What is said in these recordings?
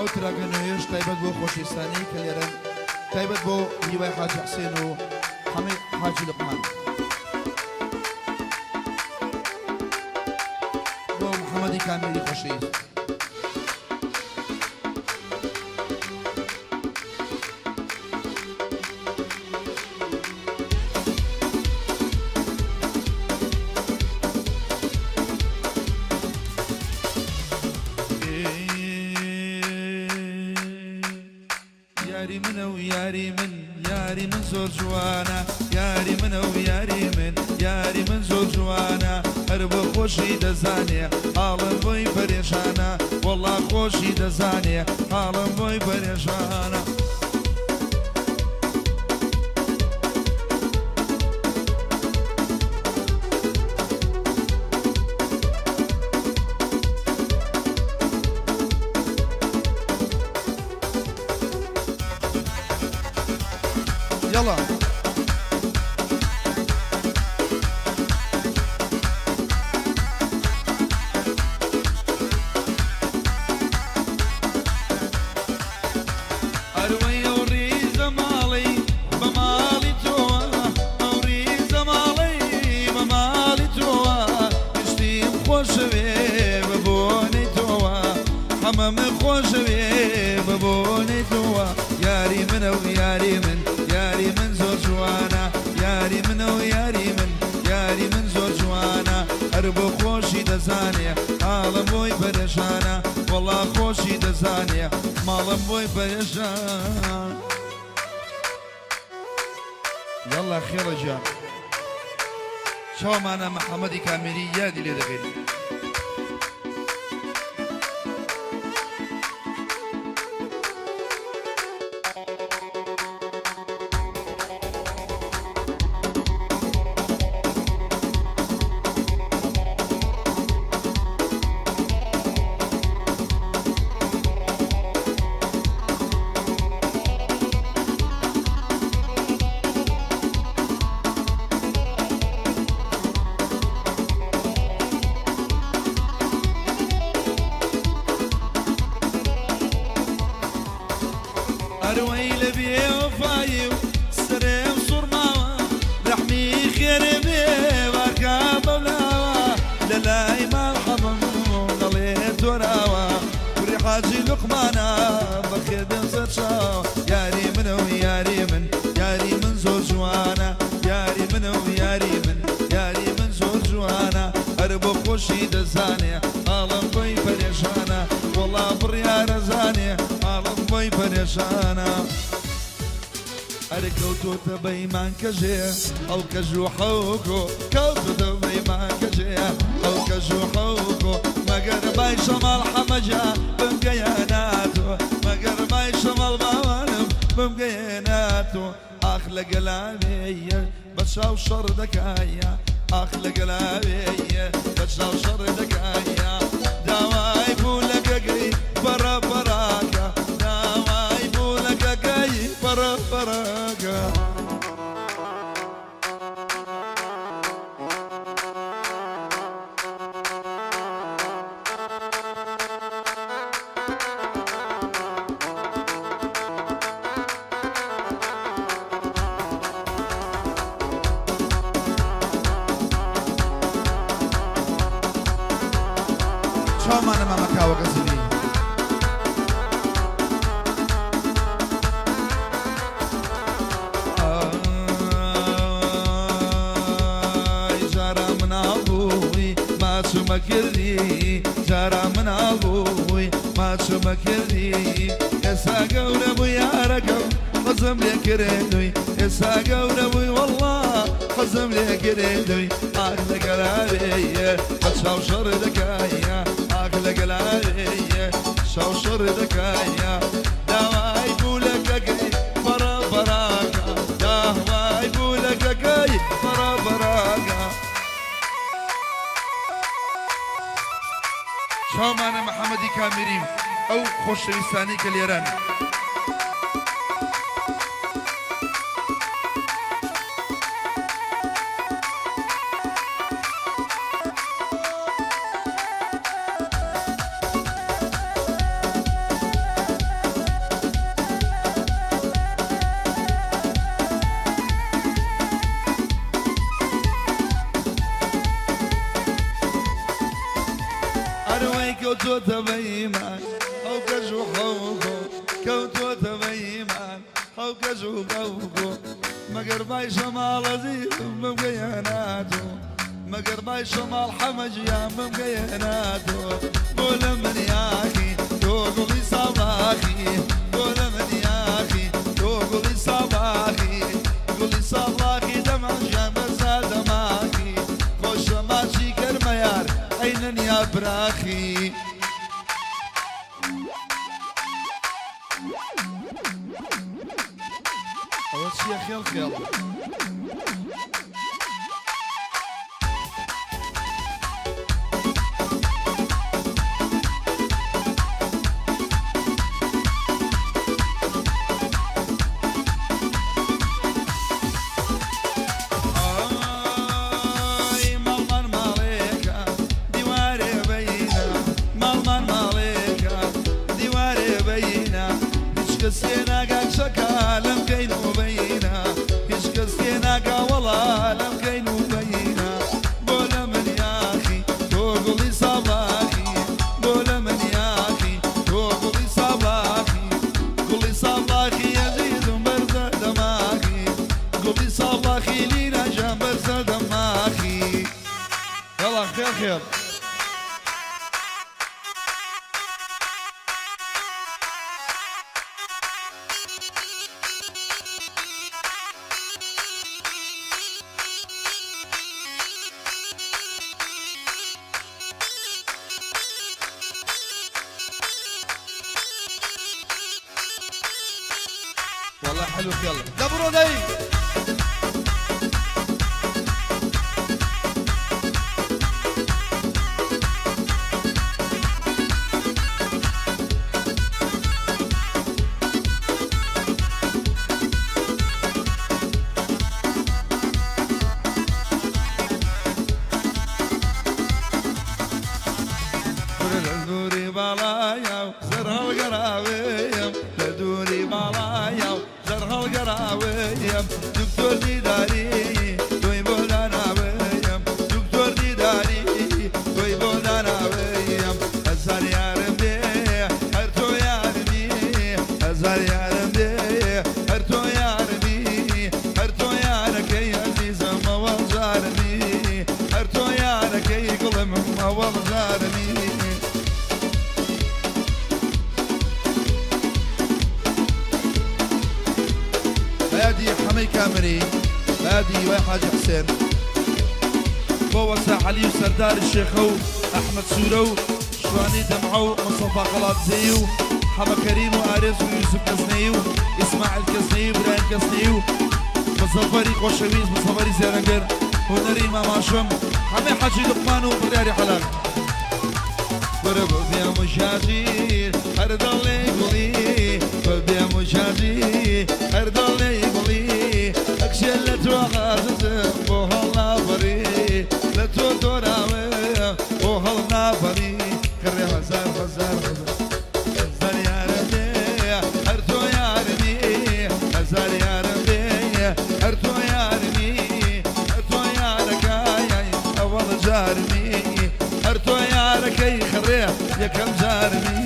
ئەو تراکە نوێش تایبەت بۆ خۆشویستانی کە لێرەن تایبەت بۆ هیوای حاجی حسێن و هەمووی حاجی لوقمان بۆ محەممەدی کامیری خۆشەویست یاری منە و یاری من زۆر جوانە یاری منە و یاری من زۆر جوانە هەر بۆ خۆشی دەزانێ حاڵم بۆی پەرێشانە وەڵا خۆشی دەزانێ حاڵم بۆی پەرێشانە يلا أروي وريز مالي بمالي توا وريز مالي بمالي توا يشتيم خوش ببوني توا حمام خوش ببوني توا ياري من وياري من زور جوانا ياري من وياري من زور جوانا هربو خوشي دزاني عالم بوي برشانا والله خوشي دزاني مالم بوي برشان يلا خير جان شو معنا محمدي كاميري يادي لدغيري أروي لبي وفايو سريم صرماوة لحمي خير بي واركاب بلاوة للاي مرحبا ضليت وراوة وري حاجي لقمانا بخير بنصر شاوة ياري من وياري من زور جوانا ياري من وياري من زور جوانا هربو خوشي دزاني عالم بي فريشانا والله بريا رزاني عالم بي فريشانا أركوتو تبيمان كجيه أو كجو حوكو كوتو تبيمان كجيه أو كجو حوكو مقر باي شمال حمجا بمقياناتو مقر باي شمال بوانم بمقياناتو أخلق العبية بشاو شر دكايا أخلق العبية بشاو شر دكايا دواي بولك أقري برا براكا دواي بولك أقري برا براكا شو معنا ماما كاوة قزلي جارة من أبوي ما شو مكري جارة من أبوي ما شو مكري يساقا وربو يا رقم قزم لي كريدوي يساقا وربوي والله قزم لي كريدوي أخلق العبية بتشاو شر دكايا أخلق العبية شاو شر دكايا دواي بولك أقري برا براكا دواي بولك أقري برا براكا شو معنا محمدي كاميري أو خوشويستاني كليران كوتو تبيمان أو كجو خوكو كوتو تبيمان أو كجو خوكو مقرباي شمال عزيز بمقياناتو مقرباي شمال حمج يا بمقياناتو قول من ياكي توقلي صباخي قول من ياكي توقلي صباخي قولي صباخي دمع جامس دماغي خوش ماشي كرميار عينن يا براخي أول شي خيل خيل كسيناك شكا لم كينو بينا كش كسيناك والله لم كينو بينا بولا من ياخي توقلي صباخي بولا من ياخي توقلي صباخي قولي صباخي يزيد برزة دماغي قولي صباخي لينا جنب برزة دماغي يلا خير خير والله حلو يلا دبروا دي دوري بالايا زرها القراويم لدوري بالايا زرها القراويم دكتور ديداري توي بولانا ويم دكتور ديداري توي بولانا ويم أزهر يا ربي هرتو يا ربي أزهر يا ربي هرتو يا ربي هرتو يا ركي عزيز ما والجارمي هرتو يا ركي قلم ما والجارمي هادي حمي كامري هادي وحاج حسين بوسع علي وسردار الشيخو احمد سورو شواني دمعو مصطفى قلات زيو حما كريم وارز ويوسف كزنيو اسماعيل كزنيو ابراهيم كزنيو مصطفى خوشويز مصطفى زيرنجر هنري ماما شم حمي حاجي لقمان وبراري حلاق بربو يا مشاجير هرد الله يقولي بربو يا مشاجير هرد الله يقولي اكشلت وخازت بوهالنا بري لتو دوراوي بوهالنا بري كري هزار هزار هزار يا ربي هرتو يا ربي هزار يا ربي هرتو يا ربي هرتو يا ركاي اول جارمي هرتو يا ركي خريه يا كم جارمي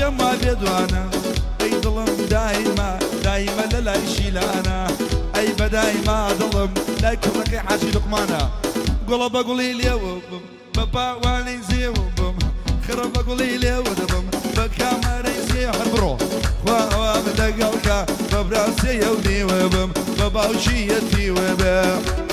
دەم وا بێدوانە ئەی دڵم دایمە لە لای شیلانە ئەی بەدایما دڵم لای کوڕەکەی حاجی لوقمانە گوڵە بە گوڵی لێوە بم بە باوانەی زێوە بم خڕە بە گوڵی لێوە دەبم بە کامەرەی زێ هەر بڕۆ خوا ئەوە لەگەڵکە بە براسەیە و نیوە بم بە باوشیەتیوە بم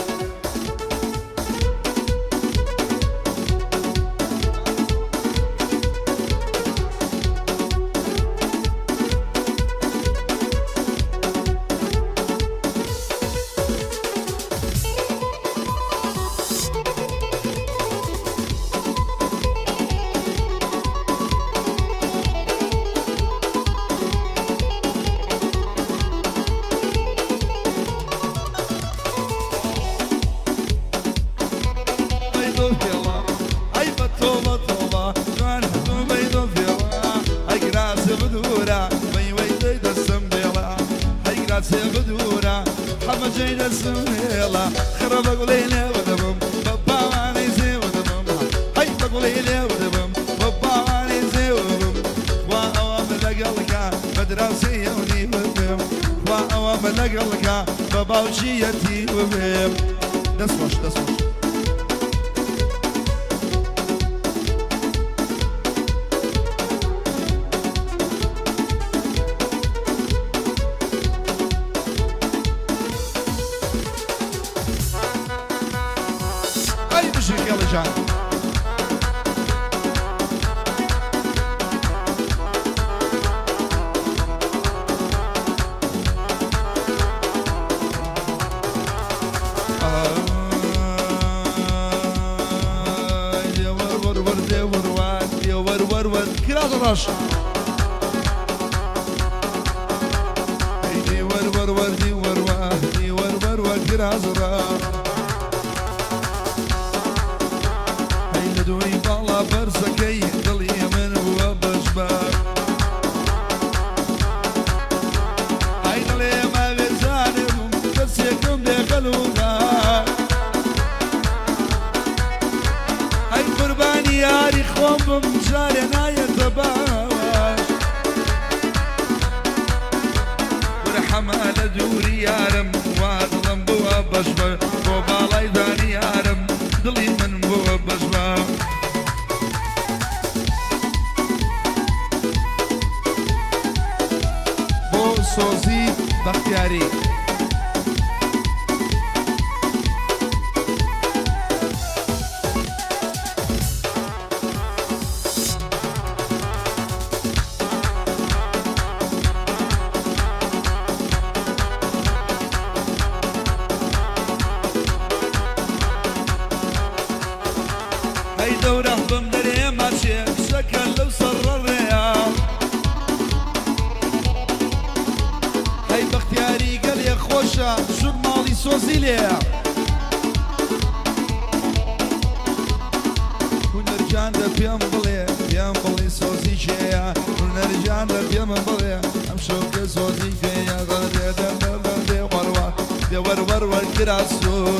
بدورة حما جيد السميلة خرب بقولي لي ودبم بابا واني زي ودبم هاي بقولي لي ودبم بابا واني زي ودبم واوام لقلك مدرسية وني وبم واوام لقلك بابا وشيتي وبم دسوش يلا جان ور كراز الرش دي ور كراز الرش دوي بالا برزكي دلي من هو بجبار هاي دلي ما بزانم بس يكون دخلوها هاي قرباني ياري خوم بمجارنا يتباش ورحمة لدوري يارم واظلم بوا بجبار وبالا يداني يارم دلي من بوا بجبار سوزی بختیاری هی دوره بم دری ماچه شکل لو سر الرياض هی بختیاری گلی خوشا شد مالی سوزی لیا ونرجان ده بیم بلی سوزی شیا ونرجان ده بیم بلی هم شوک سوزی فیا غلطه ده ور کراسو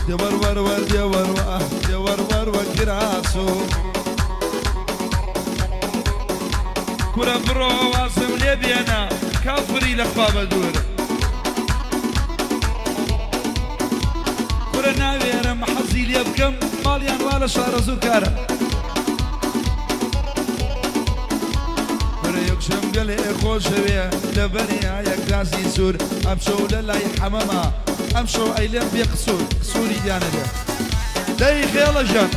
ده ور کراسو كورا برو واسم ليبيانا كافري لخبابة دور كورا ناويرا محزي ليبكم ماليان والا شعر زوكارا كورا يكشم قلي خوشوية لبنيا يكراسي سور امشو للاي حماما امشو ايلين بيقصور سوري ديانا داي خيالة جان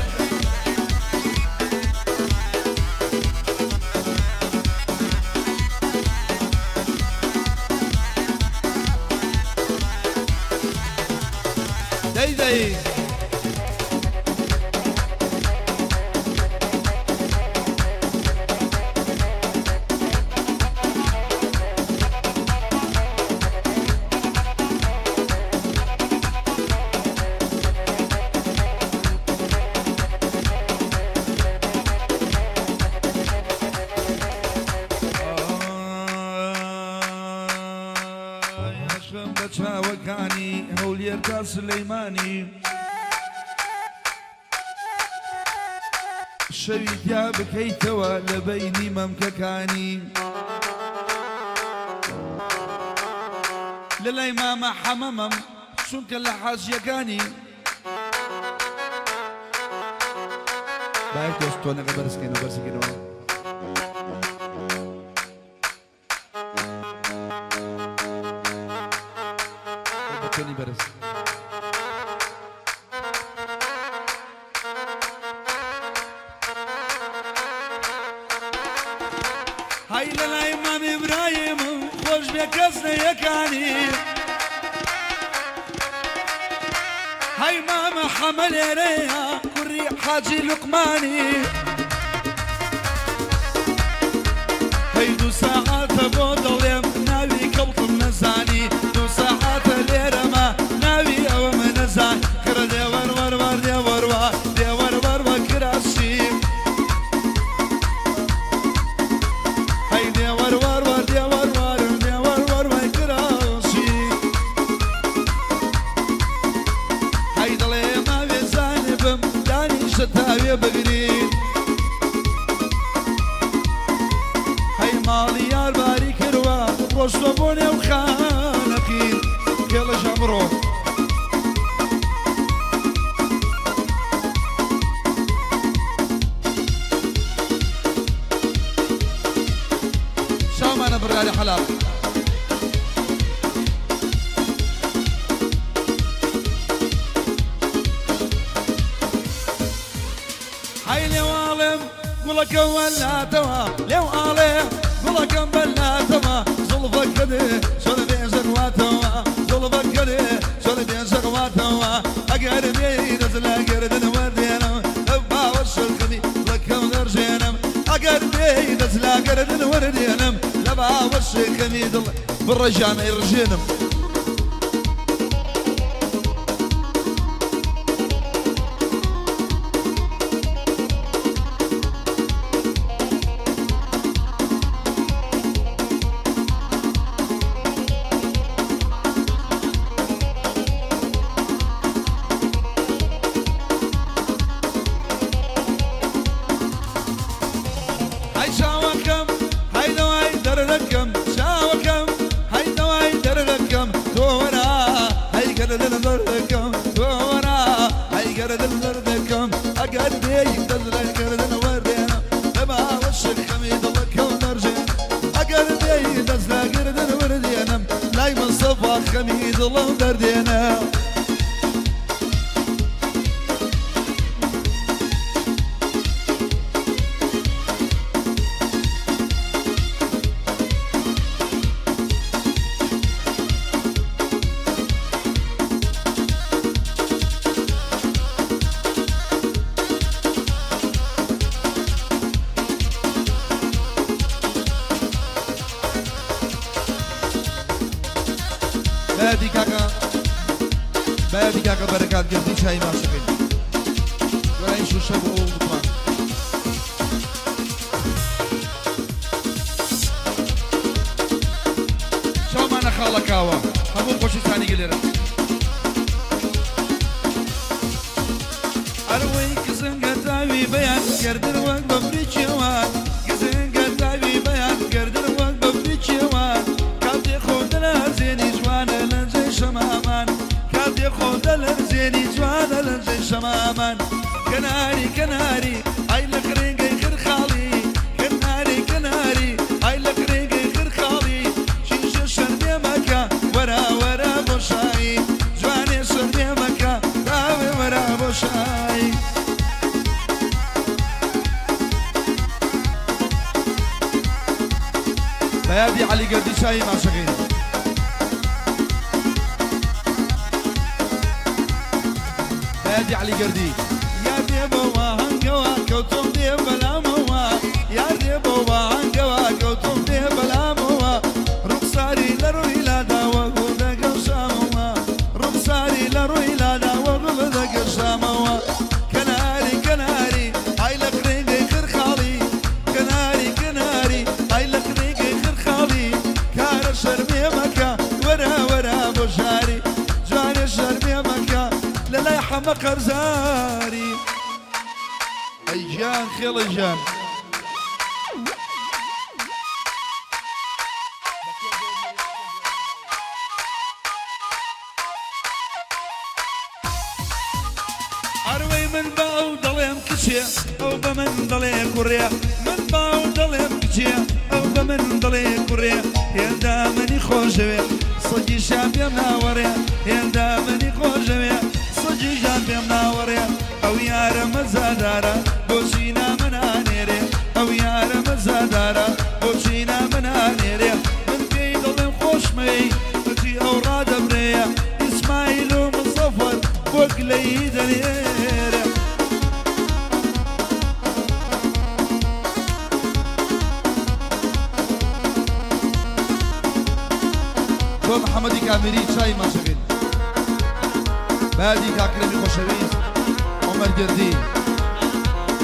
داي وكاني هولير سليماني شەوی دیا بکەیتەوە لە بەینی مەمکەکانی لە لای مامە حەمەمەم چونکە لە حاجیەکانی باید دۆست تۆ نەگە بەرزکەین و بەرزکەینەوە بەکەنی بەرز هەی لە لای مامی برایمم خۆش بێ کەس نەیەکانی هەی مامە حەمە لێرەیە کوڕی حاجی لوقمانی هەی دوو ساعاتە بۆ دەڵێم ناوی کەڵتم نەزانی دوو ساعاتە لێرەمە ناوی ئەوەمە نەزان کرە دێوەروەروە دێوەروە دێوەروەروە کراسی هەی دێوەروەروە دێوەروەر دێوەروەروە کراسی هەی دەڵێ ماوێ زانبم دانیشە تاوێ بگرین هەی ماڵی یارباری کردوە ڕۆشتۆ بۆ نێو خانەقین پێڵەش ئەمڕۆ شاومانە بڕیاری حەلاق هەی لێواڵم گوڵەکە وەلاتەوە لێو ئاڵێ گوڵەکەم بەلاتەوە زوڵفەکەدێ چۆن بێژەر واتەوە زوڵفەکەدێ چۆن بێژەر واتەوە ئەگەر بێی دەزلاگەردن وەردێنم ئەو باوە شەرخەمی لەکەم دەڕژێنم ئەگەر بێی دەزلاگەردن وەردێنم لە باوە شەرخەمی دڵ بڕەژانەی ڕژێنم بەیادی کاکە بەرەکات گردی چای ماشەکەی وەرای شوشە بۆ ئەو بتوان شاومانە خاڵەکاوە هەموو خۆشیستانی گلێرە ئەرەوەی گزنگە تاوی بەیان گەردن وەک بە بریچێوان گزنگە تاوی بەیان گەردن وەک بە بریچێوان کاتێ خۆ دەلازێنی جوانە لەنجەی شەمامان کاتێ خۆ دەلەرزێنی جوانە لەنجەی شەمامان کەناری کەناری ئای لە قرێنگەی خرخاڵی کەناری کەناری ئای لە قرێنگەی خرخاڵی کیژە شەرمێ مەکە وەرا وەرا بۆ شایی جوانێ شەرمێ مەکە راوێ وەرا بۆ شایی بەیادی عەلی گەردی چای ماشەکەی بەیادی عەلی گەردی یار دێ بەوە هەنگەوە کەوتۆم دێ بەلامەوە یار دێ بەوە هەنگەوە کەوتۆم دێ بەلامەوە ڕوخساری لە ڕووی لاداوە گوڵ دەگەشامەوە ڕوخساری لە ڕووی لاداوە گوڵ دەگەشامەوە کەناری کەناری ئای لە قرێنگەی خرخاڵی کەناری کەناری ئای لە قرێنگەی خرخاڵی کارە شەرمێ مەکە وەرا وەرا بۆ شاری جوانێ شەرمێ مەکە لە لای حەمە قەرزاری ئەی جان خيلي جان أروي من باو ضليم كشيا أو بمن ضلي كوريا من باو ضليم كشيا أو بمن ضلي كوريا يا دامني خوشويا صجي شابي مناوريا يا دامني خوشويا صجي شابي مناوريا أو يا رمزادارا بوشينا منانيريا أو يا رمزادارا بوشينا منانيريا من في ضليم خوشمي أجي أوراد بريا إسماعيل ومصفر وقلي دنيا بۆ محەممەدی کامێری چای ماشەکەین بادی کاکرێمی خۆشەویست عومەر گردی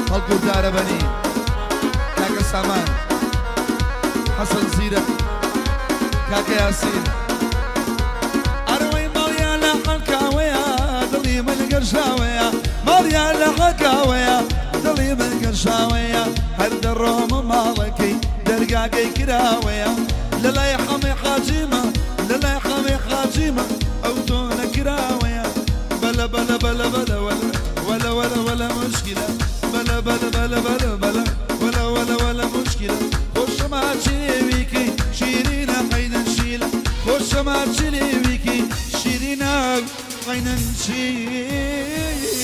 خەڵک و دارەبەنی کاکە سامان حەسەن زیرەک کاکە یاسین ئەرەوەی ماڵیان لە حەڵکاوەیە دڵی من گەرشاوەیە ماڵیان لە حەڵکاوەیە دڵی من گەرشاوەیە هەر دەڕۆم ماڵەکەی دەرگاکەی کراوەیە لەلای حەمی حاجیمە لەلای حەمی حاجیمە ئەو تۆ نەکراوەیە بەلە بەلە بەلە بەلە وەلە وەلە وەلە مشکلە بەلە بەلە بەلە بەلە بەلە وەلە وەلە وەلە مشکلە خۆشەما چێویکی شیرینە قەینەن شیلە خۆشەما چێویکی شیرینە قەینەن شیلە